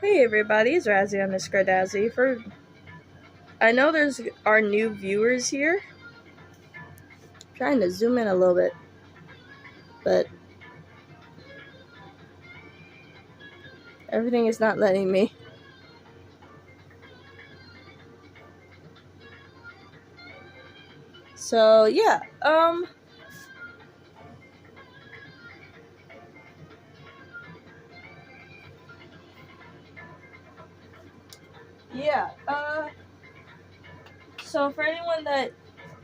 Hey everybody, it's Razzie on Miss Gardazzi. I know there's our new viewers here. I'm trying to zoom in a little bit, but everything is not letting me. So yeah, yeah, so for anyone that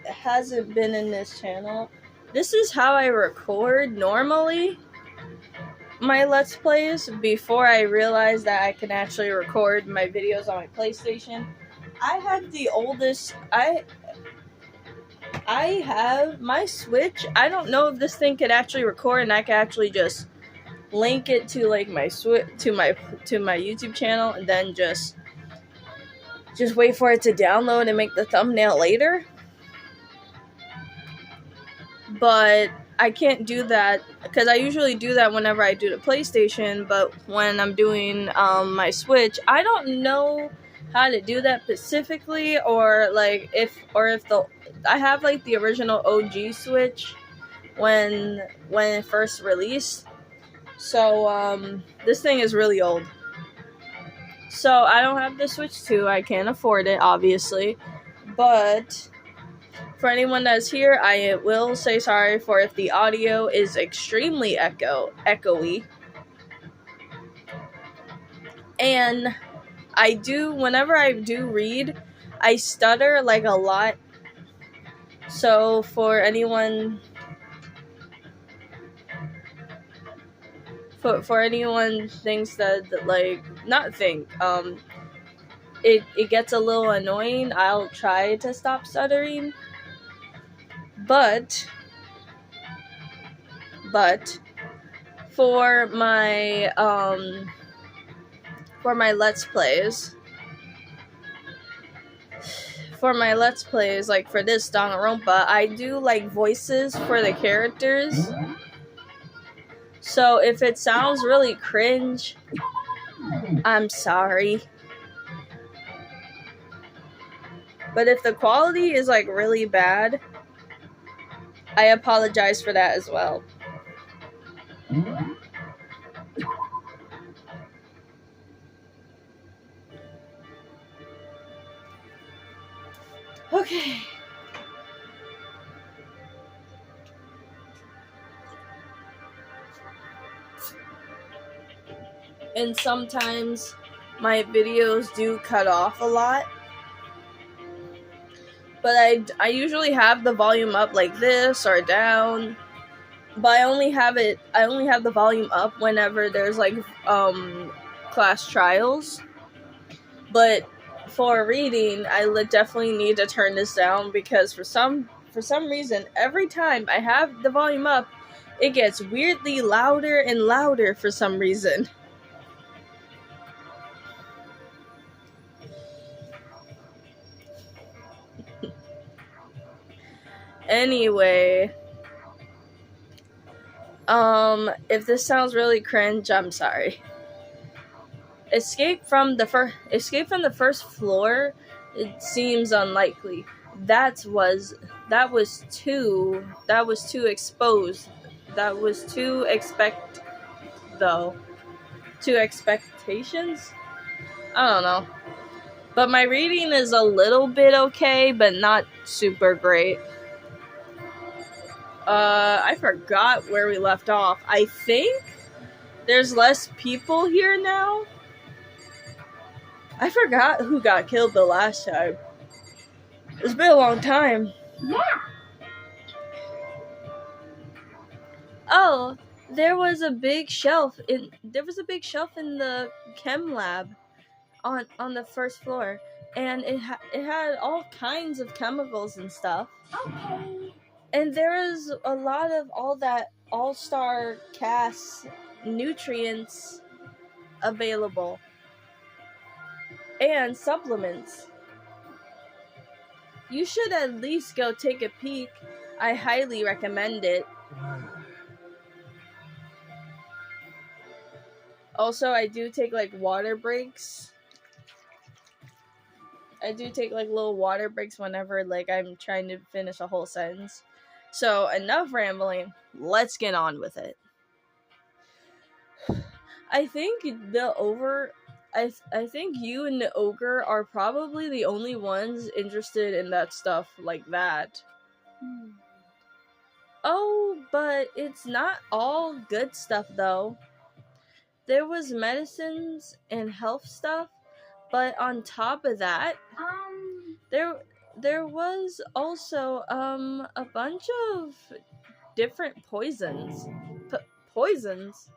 hasn't been in this channel, this is how I record normally my Let's Plays before I realized that I can actually record my videos on my PlayStation. I have the oldest, I have my Switch. I don't know if this thing could actually record and I could actually just link it to like my Switch to my YouTube channel and then just wait for it to download and make the thumbnail later. But I can't do that because I usually do that whenever I do the PlayStation, but when I'm doing my Switch, I don't know how to do that specifically, or like if I have like the original OG Switch when it first released. So this thing is really old. So I don't have the Switch 2. I can't afford it, obviously. But for anyone that's here, I will say sorry for if the audio is extremely echoey. And whenever I do read, I stutter like a lot. So for anyone thinks that like, not think, it gets a little annoying, I'll try to stop stuttering. But for my Let's Plays, like for this Danganronpa, I do like voices for the characters. So if it sounds really cringe, I'm sorry. But if the quality is like really bad, I apologize for that as well. Okay. And sometimes my videos do cut off a lot. But I usually have the volume up like this or down. But I only have the volume up whenever there's like class trials. But for reading, I definitely need to turn this down because for some reason, every time I have the volume up, it gets weirdly louder and louder for some reason. Anyway, if this sounds really cringe, I'm sorry. Escape from the first floor, it seems unlikely. That was too exposed. That was too expectations? I don't know. But my reading is a little bit okay, but not super great. I forgot where we left off. I think there's less people here now. I forgot who got killed the last time. It's been a long time. Yeah. Oh, there was a big shelf in the chem lab on the first floor, and it had all kinds of chemicals and stuff. Okay. And there was a lot of all that all-star cast nutrients available. And supplements. You should at least go take a peek. I highly recommend it. Also, I do take like water breaks. I do take like little water breaks whenever like I'm trying to finish a whole sentence. So enough rambling. Let's get on with it. I think I think you and the ogre are probably the only ones interested in that stuff like that. Oh, but it's not all good stuff though. There was medicines and health stuff, but on top of that, there was also a bunch of different poisons. Poisons.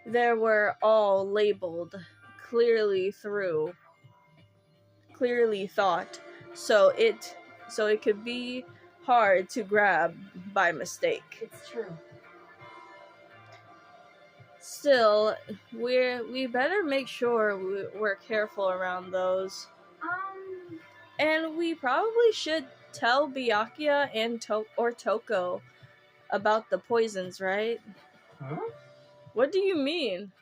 They were all labeled clearly thought, so it could be hard to grab by mistake. It's true. Still, we better make sure we're careful around those. And we probably should tell Byakuya and Toko about the poisons, right? Huh? What do you mean?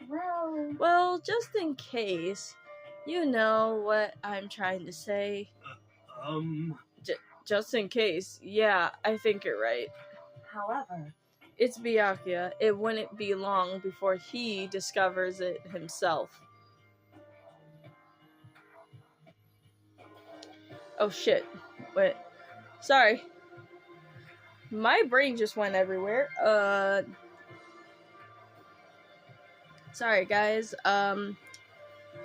Well, just in case. You know what I'm trying to say. Just in case. Yeah, I think you're right. However, it's Byakuya. It wouldn't be long before he discovers it himself. Oh shit. Wait. Sorry. My brain just went everywhere. Sorry guys.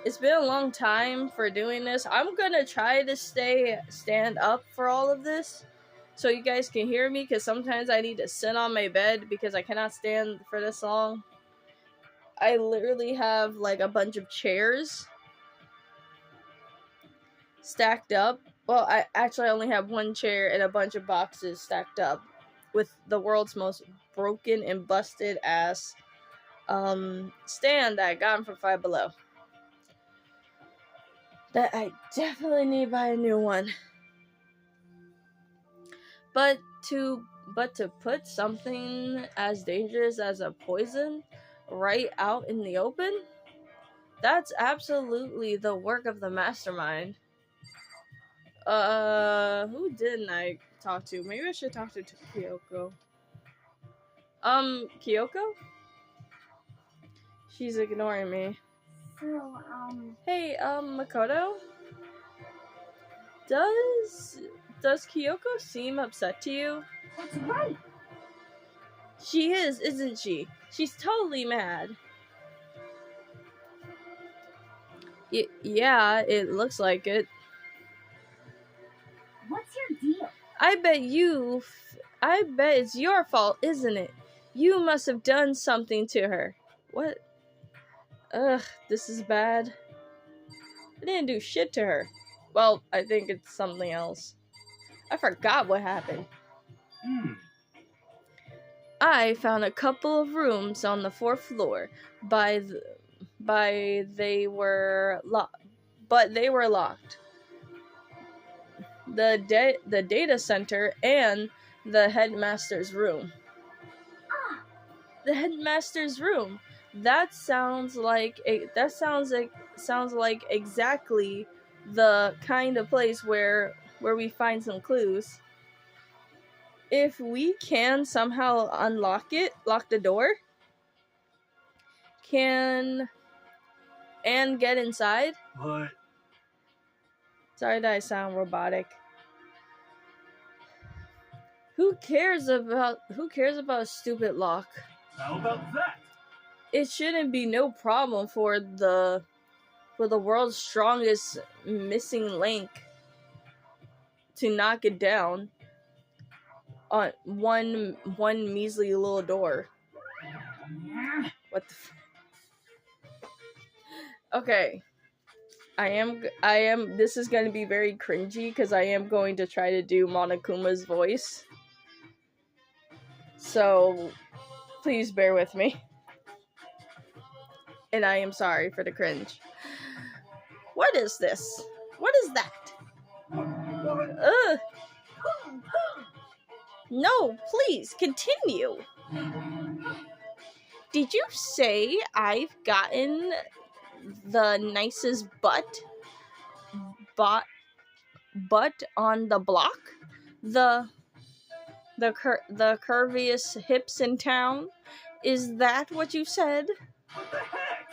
It's been a long time for doing this. I'm gonna try to stand up for all of this so you guys can hear me, because sometimes I need to sit on my bed because I cannot stand for this long. I literally have like a bunch of chairs stacked up. Well, I actually only have one chair and a bunch of boxes stacked up with the world's most broken and busted ass stand that I got from Five Below. That I definitely need to buy a new one. But to put something as dangerous as a poison right out in the open, that's absolutely the work of the mastermind. Who didn't I talk to? Maybe I should talk to Kyoko. Kyoko? She's ignoring me. So, Hey, Makoto? Does Kyoko seem upset to you? That's right. She is, isn't she? She's totally mad. Yeah, it looks like it. What's your deal? I bet it's your fault, isn't it? You must have done something to her. What? Ugh, this is bad. I didn't do shit to her. Well, I think it's something else. I forgot what happened. I found a couple of rooms on the 4th floor, but they were locked. The data center and the headmaster's room. The headmaster's room. That sounds like exactly the kind of place where we find some clues. If we can somehow lock the door, and get inside. What? Sorry that I sound robotic. Who cares about a stupid lock? How about that? It shouldn't be no problem for the world's strongest missing link to knock it down on one measly little door. What the Okay. I am this is going to be very cringy because I am going to try to do Monokuma's voice. So please bear with me. And I am sorry for the cringe. What is this? What is that? Ugh. No, please, continue. Did you say I've gotten the nicest butt on the block? The curviest hips in town? Is that what you said? What the heck?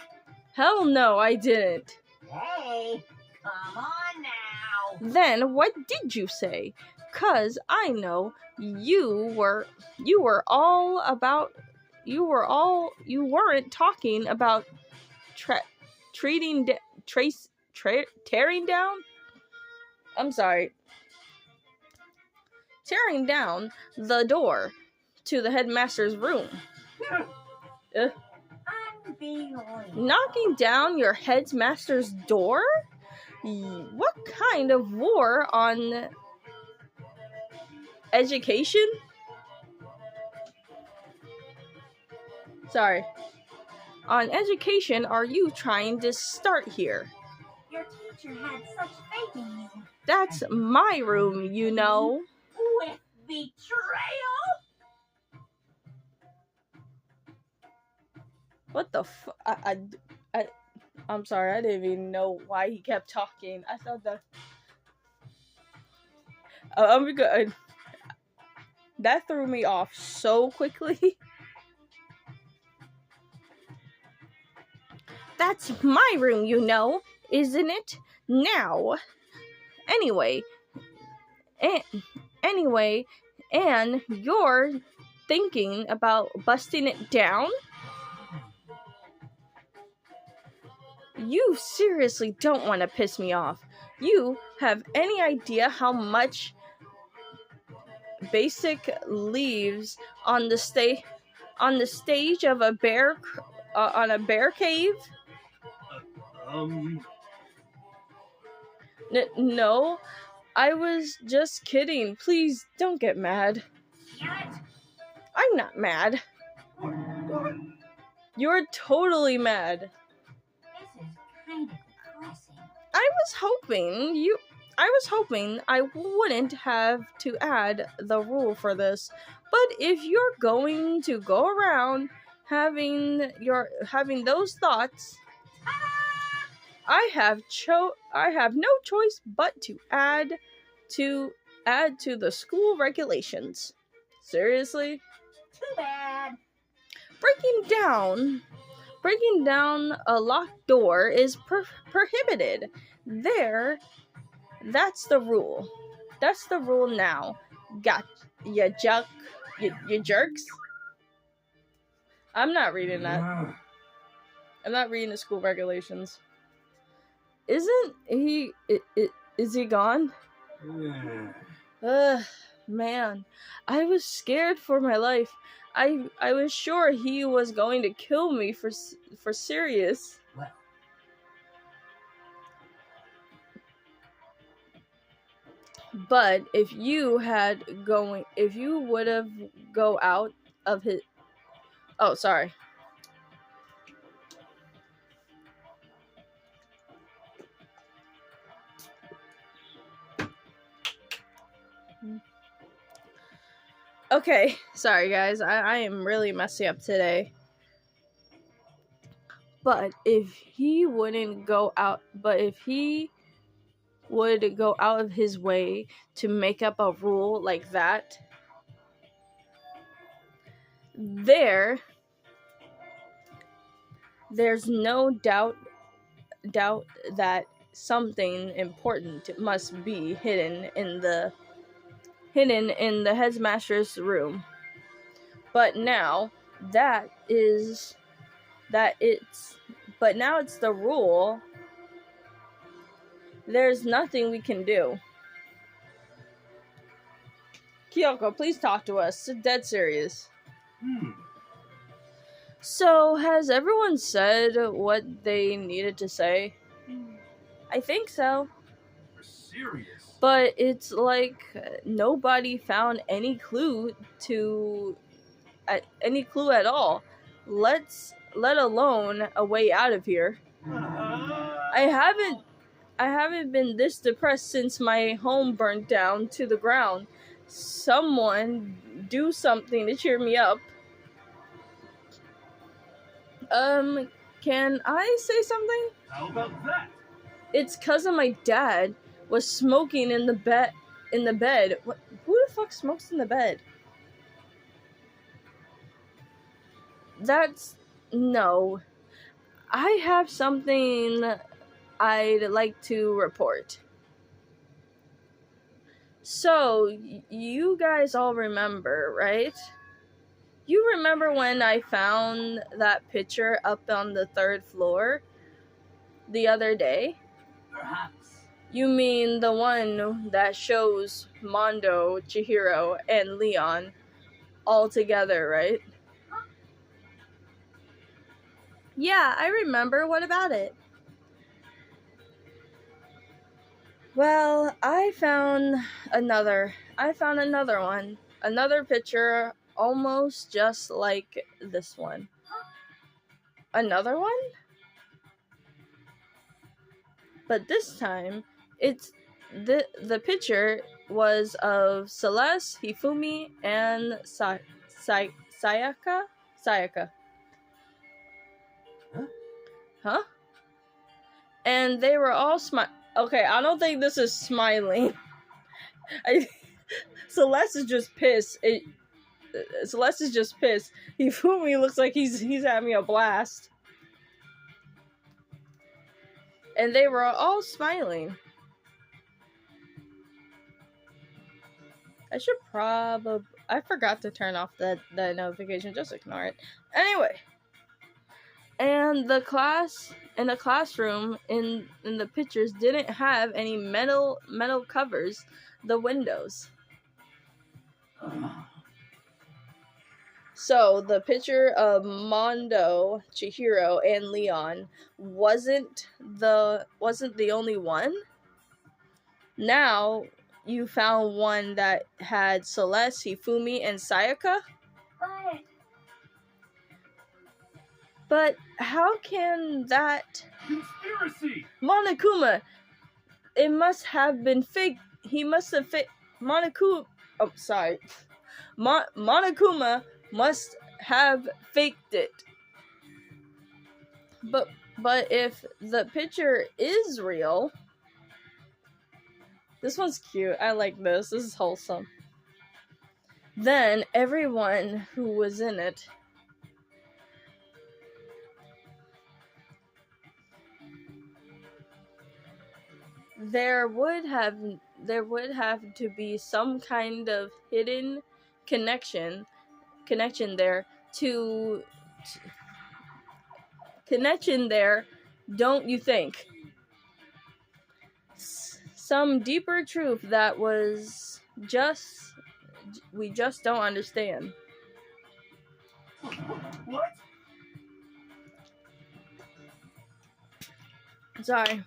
Hell no, I didn't. Hey, come on now. Then what did you say? 'Cause I know you weren't talking about tearing down? I'm sorry. Tearing down the door to the headmaster's room. Knocking down your headmaster's door? What kind of war on education? Sorry. On education are you trying to start here? Your teacher had such faith in you. That's my room, you know. With betrayal? What the I'm sorry, I didn't even know why he kept talking. I thought that... I'm good. That threw me off so quickly. That's my room, you know, isn't it? Now. Anyway, and you're thinking about busting it down? You seriously don't want to piss me off. You have any idea how much basic leaves on the stage of a bear on a bear cave? No, I was just kidding. Please don't get mad. I'm not mad. What? You're totally mad. This is kind of depressing. I was hoping I wouldn't have to add the rule for this. But if you're going to go around having those thoughts, I have no choice but to add to the school regulations. Seriously? Too bad. Breaking down a locked door is prohibited. That's the rule. That's the rule now. Got ya, you jerks. I'm not reading that. I'm not reading the school regulations. Isn't he? Is he gone? Man, I was scared for my life. I was sure he was going to kill me for serious. Well. But if you would have go out of his... Oh, sorry. Okay, sorry guys, I am really messy up today. But if he would go out of his way to make up a rule like that, there's no doubt that something important must be hidden in the headmaster's room. But now it's the rule. There's nothing we can do. Kyoko, please talk to us. Dead serious. So, has everyone said what they needed to say? I think so. You're serious? But it's like nobody found any clue at all. Let alone a way out of here. I haven't been this depressed since my home burned down to the ground. Someone do something to cheer me up. Can I say something? How about that? It's 'cause of my dad was smoking in the bed. What? Who the fuck smokes in the bed? No. I have something I'd like to report. So, you guys all remember, right? You remember when I found that picture up on the 3rd floor the other day? Perhaps. You mean the one that shows Mondo, Chihiro, and Leon all together, right? Yeah, I remember. What about it? Well, I found another one. Another picture almost just like this one. Another one? But this time, it's the picture was of Celeste, Hifumi, and Sayaka? Sayaka. Huh? And they were all Okay, I don't think this is smiling. Celeste is just pissed. Celeste is just pissed. Hifumi looks like he's having a blast. And they were all smiling. I forgot to turn off the notification. Just ignore it. Anyway. And the classroom in the pictures didn't have any metal covers the windows. So the picture of Mondo, Chihiro, and Leon wasn't the only one. Now you found one that had Celeste, Hifumi, and Sayaka. But how can that... Conspiracy! Monokuma! It must have been fake. He must have fake... Monokuma... Oh, sorry. Monokuma must have faked it. But if the picture is real... This one's cute. I like this. This is wholesome. Then everyone who was in it... There would have to be some kind of hidden connection there, don't you think? Some deeper truth that we just don't understand. What? Sorry.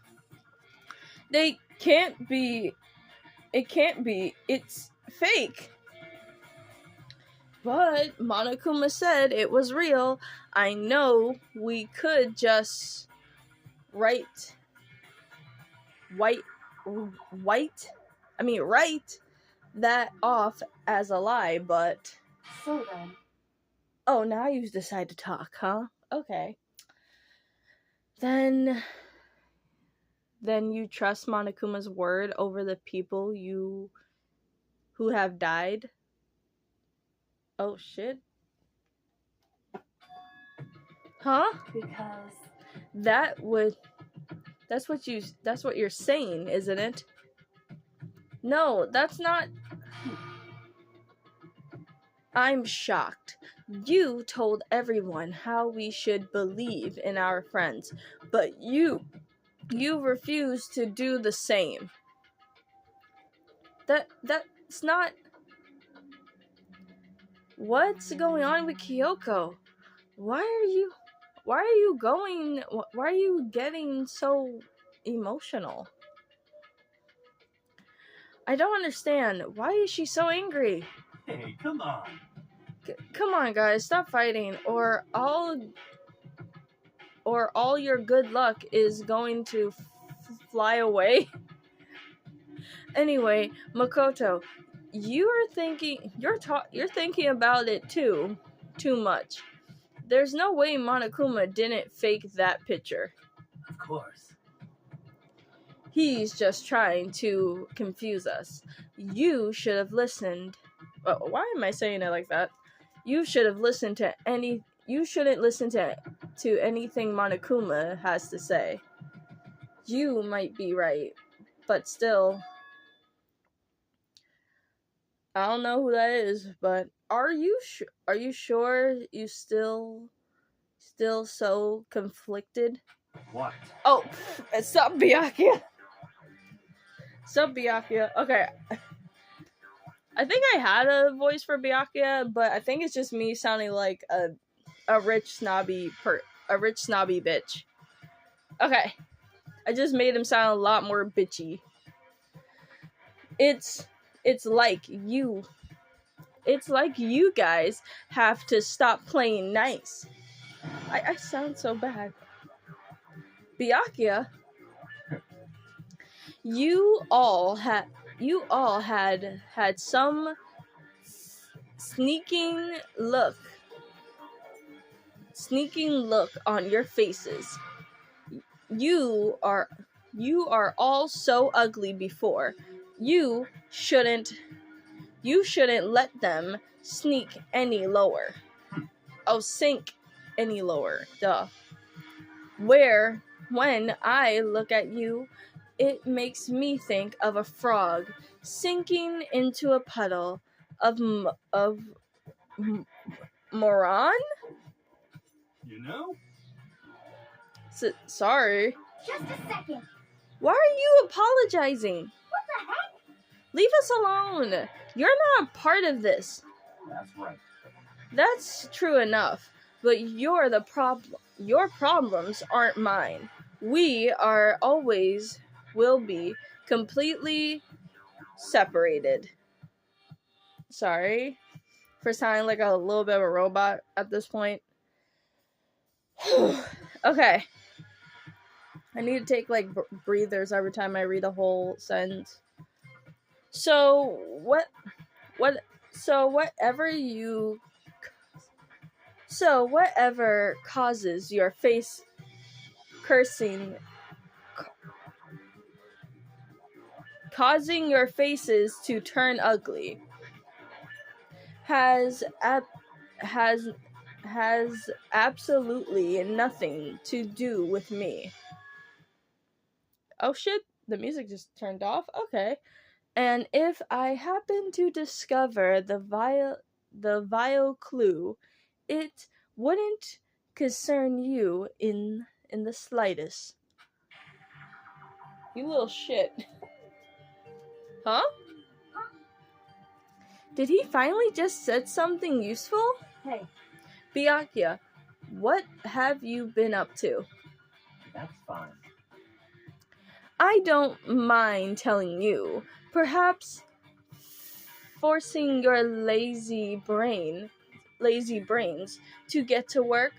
It can't be. It's fake. But Monokuma said it was real. I know we could just write that off as a lie, but... So then... Oh, now you decide to talk, huh? Okay. Then you trust Monokuma's word over the people who have died? Oh, shit. Huh? Because... That's what you're saying, isn't it? No, that's not... I'm shocked. You told everyone how we should believe in our friends, but you refuse to do the same. That's not... What's going on with Kyoko? Why are you getting so emotional? I don't understand. Why is she so angry? Hey, come on. Come on, guys, stop fighting, or all your good luck is going to fly away. Anyway, Makoto, you're thinking about it too much. There's no way Monokuma didn't fake that picture. Of course. He's just trying to confuse us. You should have listened. Why am I saying it like that? You should have listened to any. You shouldn't listen to anything Monokuma has to say. You might be right, but still, I don't know who that is. But are you sure you still so conflicted? What? Oh, stop, Byakuya. Stop, Byakuya. Okay. I think I had a voice for Byakuya, but I think it's just me sounding like a rich snobby bitch. Okay. I just made him sound a lot more bitchy. It's like you guys have to stop playing nice. I sound so bad. Byakuya, you all had some sneaking look on your faces. You are all so ugly before. You shouldn't let them sneak any lower. Oh, sink any lower. Duh. When I look at you, it makes me think of a frog sinking into a puddle of moron? You know? Sorry. Just a second. Why are you apologizing? What the heck? Leave us alone. You're not part of this. That's right. That's true enough, but you're the problem. Your problems aren't mine. We are always will be completely separated. Sorry for sounding like a little bit of a robot at this point. Okay. I need to take like breathers every time I read a whole sentence. So whatever causes your face causing your faces to turn ugly has absolutely nothing to do with me. Oh shit, the music just turned off. Okay. And if I happen to discover the vile clue, it wouldn't concern you in the slightest. You little shit. Huh? Did he finally just said something useful? Hey. Byakuya, what have you been up to? That's fine. I don't mind telling you. Perhaps forcing your lazy brains to get to work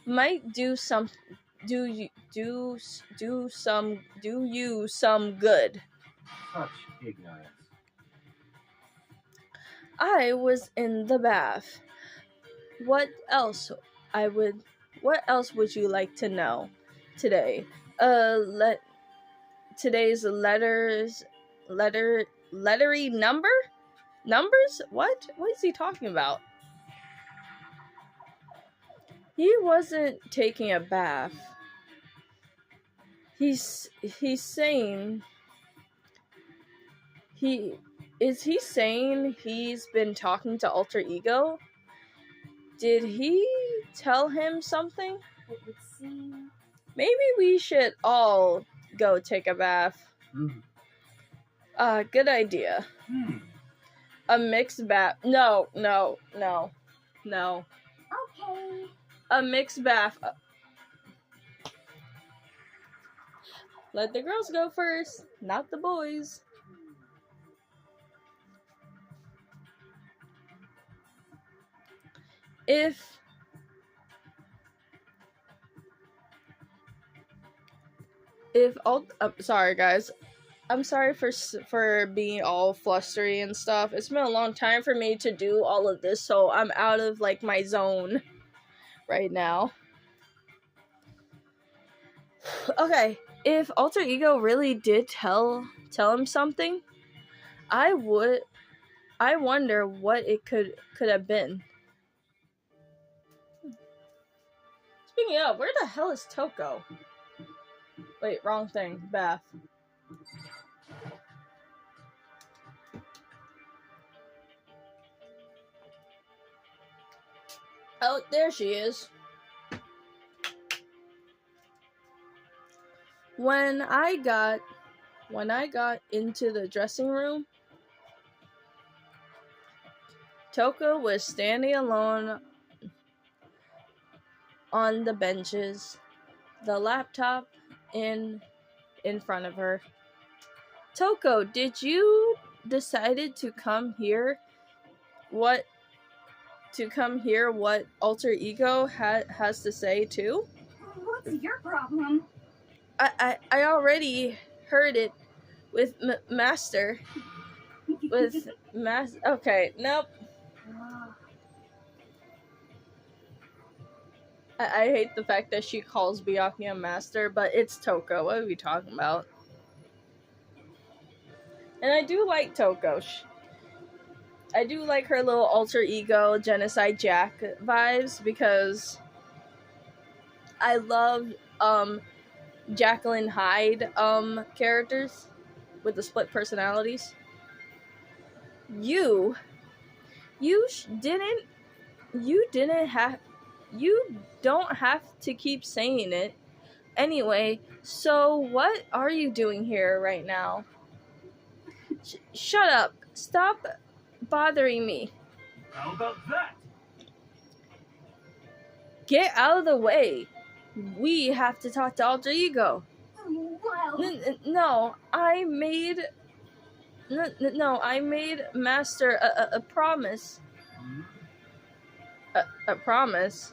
might do you some good. Such ignorance. I was in the bath. What else would you like to know today? Today's lettery numbers? What is he talking about? He wasn't taking a bath. He's saying Is he saying he's been talking to Alter Ego? Did he tell him something? It would seem. Maybe we should all go take a bath. Good idea. A mixed bath. No. Okay. A mixed bath. Let the girls go first, not the boys. Sorry guys, I'm sorry for being all flustery and stuff. It's been a long time for me to do all of this, so I'm out of like my zone. right now. Okay, if Alter Ego really did tell him something, I wonder what it could have been. Speaking of, where the hell is Toko? Wait, wrong thing. Bath. Oh, there she is. When I got into the dressing room, Toko was standing alone on the benches, the laptop in front of her. Toko, did you decided to come here? What Alter Ego has to say too? What's your problem? I already heard it with Master. Okay, nope. I hate the fact that she calls Byakuya Master, but it's Toko. What are we talking about? And I do like Toko. I do like her little Alter Ego Genocide Jack vibes because I love Jacqueline Hyde characters with the split personalities. You don't have to keep saying it. Anyway, so what are you doing here right now? Shut up. Stop bothering me. How about that? Get out of the way. We have to talk to Alter Ego. Well, No, I made Master a promise. A promise?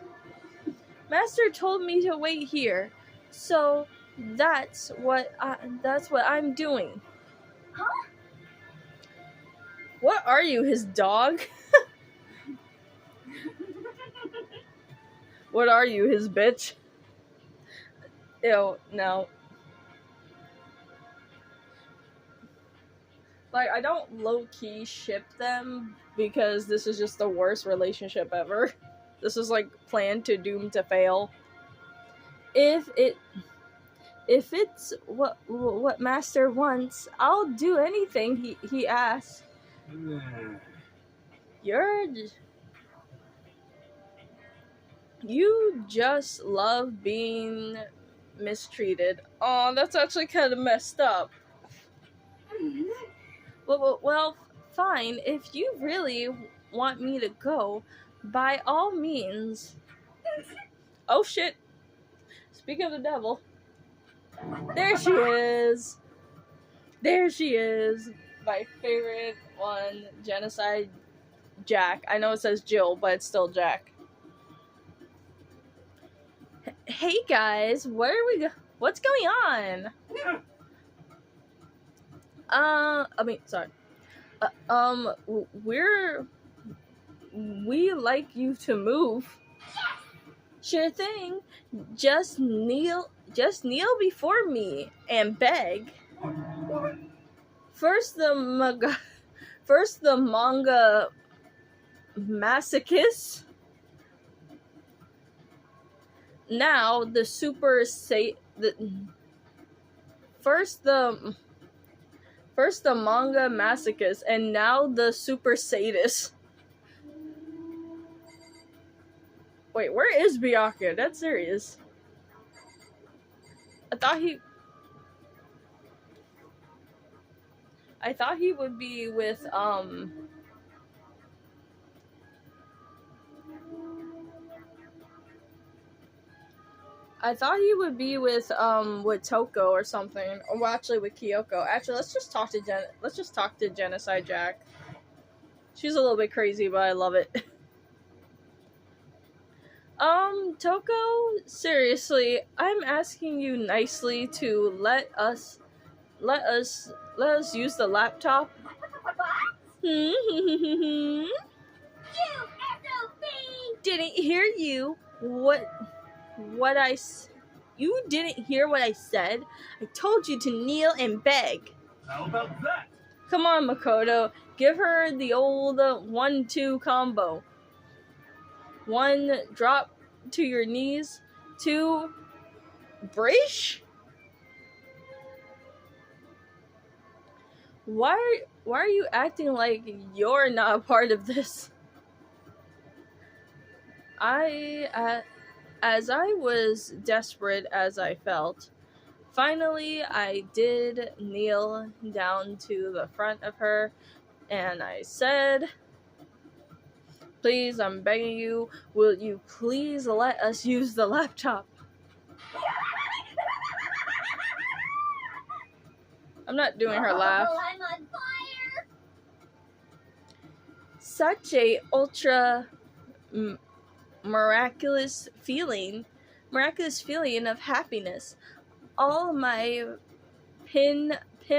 Master told me to wait here, so that's what I'm doing. Huh? What are you, his dog? What are you, his bitch? Ew, no. Like, I don't low-key ship them because this is just the worst relationship ever. This is like planned to doom to fail. If it's what Master wants, I'll do anything he asks. You just love being mistreated. Oh, that's actually kind of messed up. Well, fine. If you really want me to go, by all means. Oh shit. Speaking of the devil. There she is. There she is. My favorite one, Genocide Jack. I know it says Jill, but it's still Jack. Hey guys, where are we what's going on? We like you to move. Sure thing. Just kneel before me and beg. First the manga masochist. Now the first the manga masochist and now the super sadist. Wait, where is Byakuya? That's serious. I thought he would be with with Toko or something. Or actually with Kyoko. Actually, let's just talk to Genocide Jack. She's a little bit crazy, but I love it. Toko, seriously, I'm asking you nicely to let us use the laptop. you SOB! Didn't hear you. You didn't hear what I said? I told you to kneel and beg. How about that? Come on, Makoto. Give her the old 1-2 combo. 1, drop to your knees. 2, brace? Why are you acting like you're not a part of this? As I was desperate as I felt, finally I did kneel down to the front of her and I said, "Please, I'm begging you, will you please let us use the laptop?" I'm not doing her laugh. Oh, I'm on fire! Such a ultra miraculous feeling of happiness. All my pin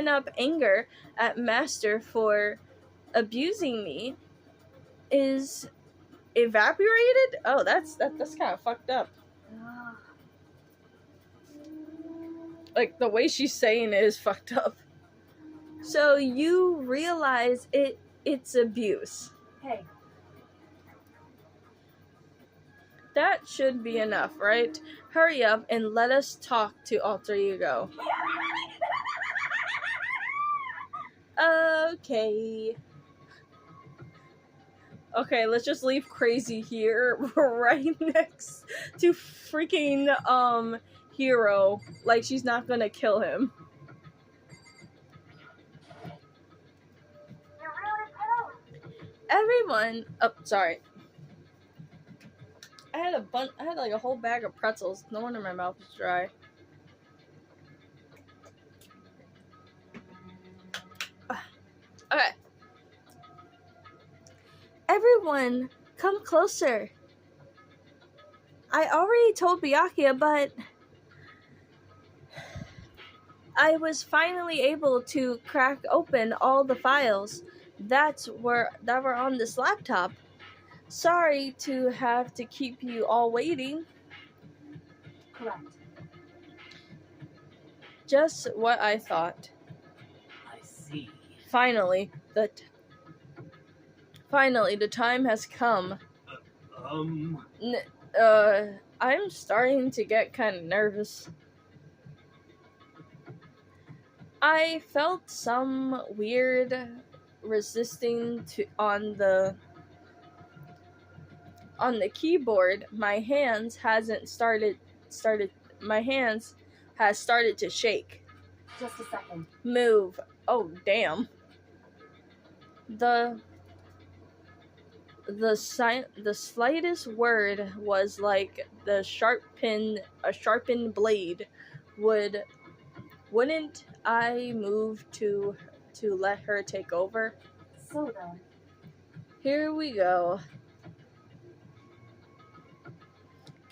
up anger at Master for abusing me is evaporated. Oh, that's kind of fucked up. Like, the way she's saying it is fucked up. So you realize it's abuse. Hey. That should be enough, right? Hurry up and let us talk to Alter Ego. Okay. Okay, let's just leave Crazy here right next to freaking Hero. Like, she's not gonna kill him. Everyone, oh, sorry. I had like a whole bag of pretzels. No wonder my mouth is dry. Okay. Everyone, come closer. I already told Byakuya, but I was finally able to crack open all the files that were on this laptop. Sorry to have to keep you all waiting. Correct. Just what I thought. I see. Finally, the time has come. I'm starting to get kind of nervous. I felt some weird resisting on the keyboard. My hands has started to shake. Just a second. Move. Oh, damn. The slightest word was like a sharpened blade. Wouldn't I move to let her take over? So then. Here we go.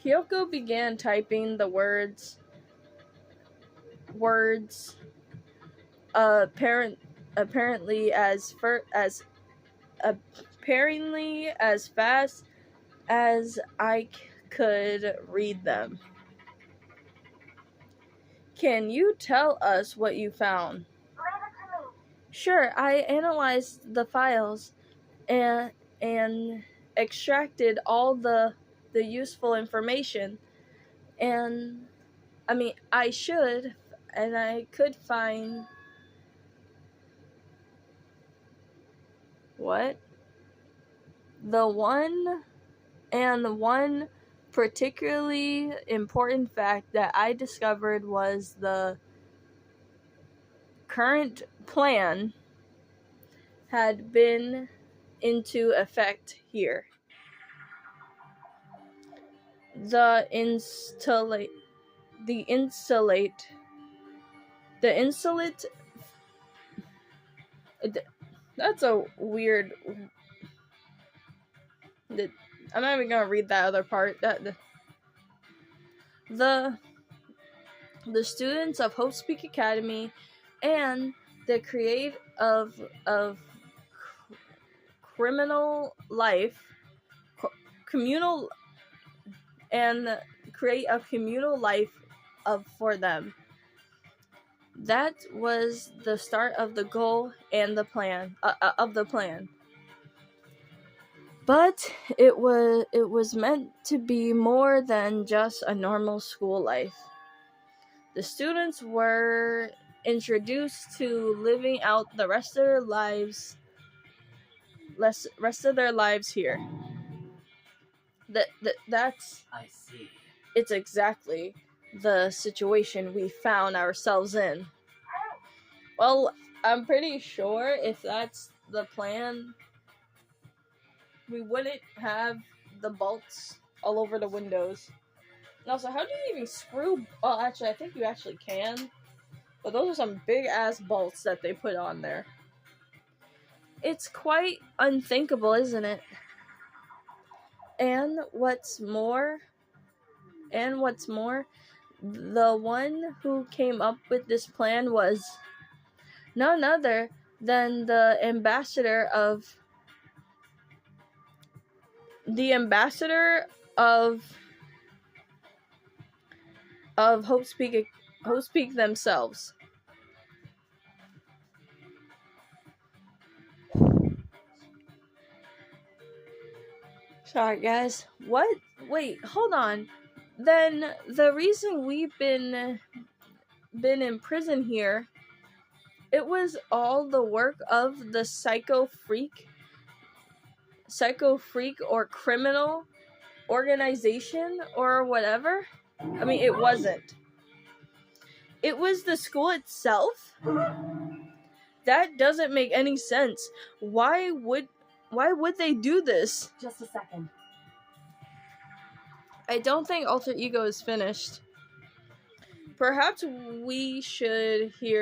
Kyoko began typing the words apparently as fast as I could read them. Can you tell us what you found? Sure, I analyzed the files and extracted all the useful information, and I could find what? The one particularly important fact that I discovered was the current plan had been into effect here. The insulate that's a weird. I'm not even gonna read that other part. The students of Hope Speak Academy and the create of communal and create a communal life for them. That was the start of the goal and the plan of the plan. But it was meant to be more than just a normal school life. The students were introduced to living out the rest of their lives here. That's I see. it's exactly the situation we found ourselves in. Well, I'm pretty sure if that's the plan, we wouldn't have the bolts all over the windows. And also, how do you even screw... Well, actually, I think you actually can. But those are some big-ass bolts that they put on there. It's quite unthinkable, isn't it? And what's more, the one who came up with this plan was none other than the ambassador of Hope's Peak themselves. Sorry, guys. What? Wait, hold on. Then the reason we've been in prison here, it was all the work of the psycho freak or criminal organization or whatever? I mean, it wasn't. It was the school itself? That doesn't make any sense. Why would they do this? Just a second. I don't think Alter Ego is finished. Perhaps we should hear